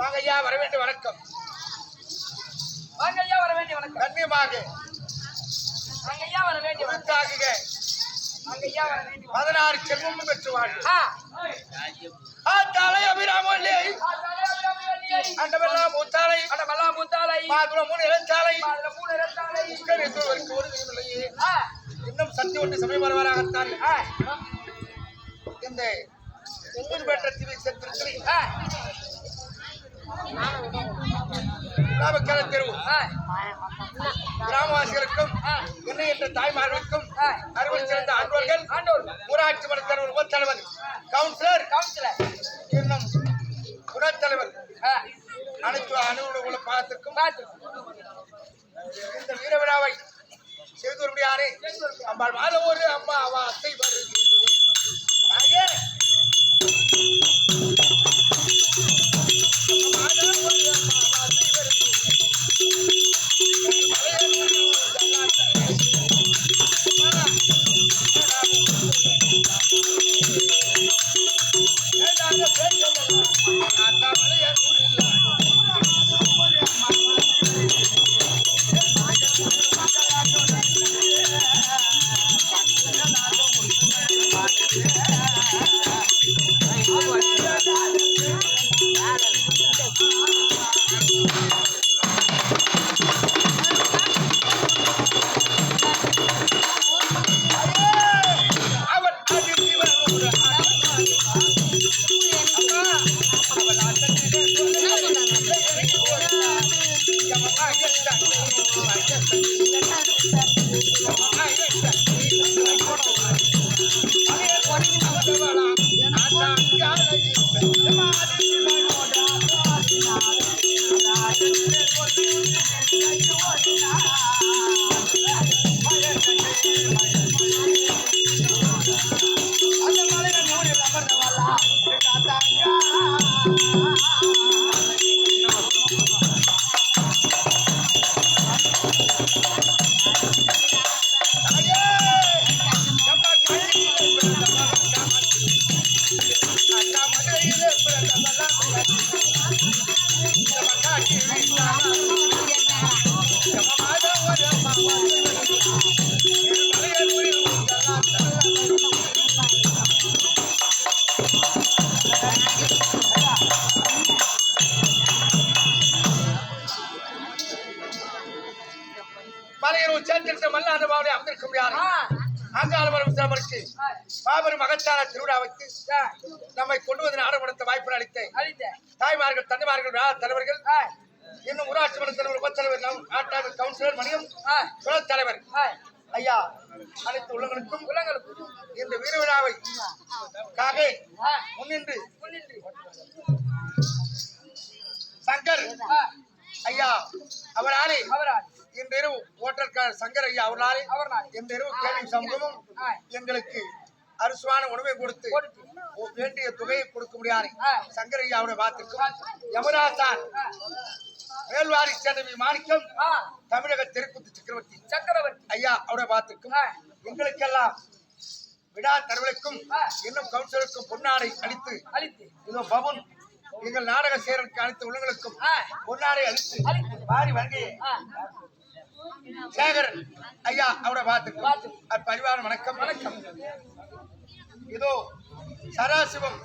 வாங்கய்யா வர வேண்டிய வணக்கம். வாங்கய்யா வர வேண்டிய வணக்கம். கண்ணியமாக வாங்கய்யா வர வேண்டிய வணக்கம். வாங்கய்யா வர வேண்டிய 16 செல்வமும் பெற்று வாழ்க. ஆத்தாளை அபிராமல்லே அண்டமெல்லாம் மூத்தாளை அண்டமெல்லாம் மூத்தாளை மாதுள 3 இளஞ்சாலை மாதுள 3 இளஞ்சாலை கருத்துவருக்கு ஒரு நிமிலையே இன்னும் சக்தி ஒன்று சமயம் வரவராகத்தான் இந்த ஒவ்வொரு பெற்ற திரு செத்திருக்கிறேன் நாமக்கல தெருவு கிராமவாசிகளுக்கும் என்னை என்ற தாய்மார்களுக்கும் அறுவல் சிறந்த ஆண்டோர்கள் ஊராட்சி மன்ற தலைவர் உபத்தலைவர் கவுன்சிலர் இன்னும் துணைத் தலைவர் அனைத்து அலுவலக பாகத்திற்கும் இந்த வீர விழாவை செய்து வரும்படியானே அம்பாள் மாத ஒரு அம்மா அவ அத்தை வருது மாபெரும் மகத்தான திருவிழாவுக்கு நம்மை கொண்டு வந்து நாடகம் நடத்த வாய்ப்பு அளித்த தாய்மார்கள் தந்தைமார்கள் விழா தலைவர்கள் இன்னும் ஊராட்சி மன்ற தலைவர் உபத்தலைவர் நாட்டாளர் கவுன்சிலர் மணியம் துணைத் தலைவர் ஐயா அனைத்து உள்ளங்களுக்கும் இந்த வீர விழாவை முன்னின்று சங்கர் ஐயா அவராலே இந்த இரவு ஓட்டற்காரர் சங்கர் ஐயா அவராலே இந்த இரவு கேள்வி சமூகமும் எங்களுக்கு அரிசுவான உணவை கொடுத்து வேண்டிய தொகையை கொடுக்க முடியாது சங்கர் ஐயா அவரை பார்த்திருக்கும் யமுராசான் மேல்வாரி சேர்ந்த மாணிக்கம் தமிழக தெருக்கூத்து சக்கரவர்த்தி ஐயா அவரை பார்த்திருக்கும் எங்களுக்கெல்லாம் விழா தருவலுக்கும் இன்னும் கவுன்சிலருக்கும் பொன்னாடை அளித்து இதோ பவன் எங்கள் நாடக சேரனுக்கு அனைத்து உள்ளங்களுக்கும் பொன்னாடை அளித்து வாரி வங்கியை சேகரன் ஐயா அவரை பார்த்து பரிவார வணக்கம் இதோ சதாசிவம்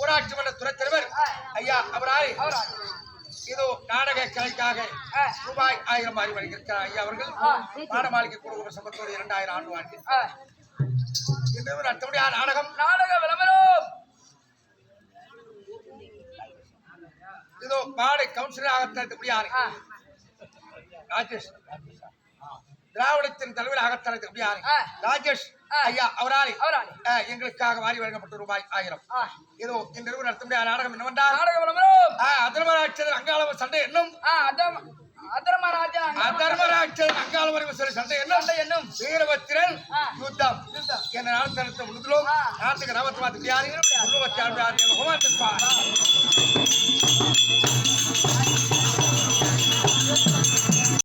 ஊராட்சி மன்ற துணைத் தலைவர் ஐயா அவராய் இதோ நாடக கலைக்காக ரூபாய் 1000 மாறி வருகிறார் ஐயா அவர்கள் மாடமாளிகை குடும்ப சம்பத்தோடு 2000 ஆண்டு வாழ்க்கை இந்த அடுத்தபடியா நாடக விளம்பரம் இதோ பாடை கவுன்சிலராக தடுத்தபடியார் ராஜேஷ் திராவிடத்தின் தலைவராக தடுத்தபடியார் ராஜேஷ் ஐயா அவராலே எங்களுக்காக வாரி வழங்கப்பட்ட ரூபாய் 1000 இதோ இந்த நிறுவனம் நடத்தக்கூடிய நாடகம் என்னவென்றால் அதர்மராட்சர் அங்காளவ சண்டை என்னும் அதர்மராட்சர் அங்காளவ சண்டை என்னும் வீரபத்திரன் யுத்தம் என்ற நாடகத்தை முழுதும் நாட்டுக்கு நவத்து பார்த்து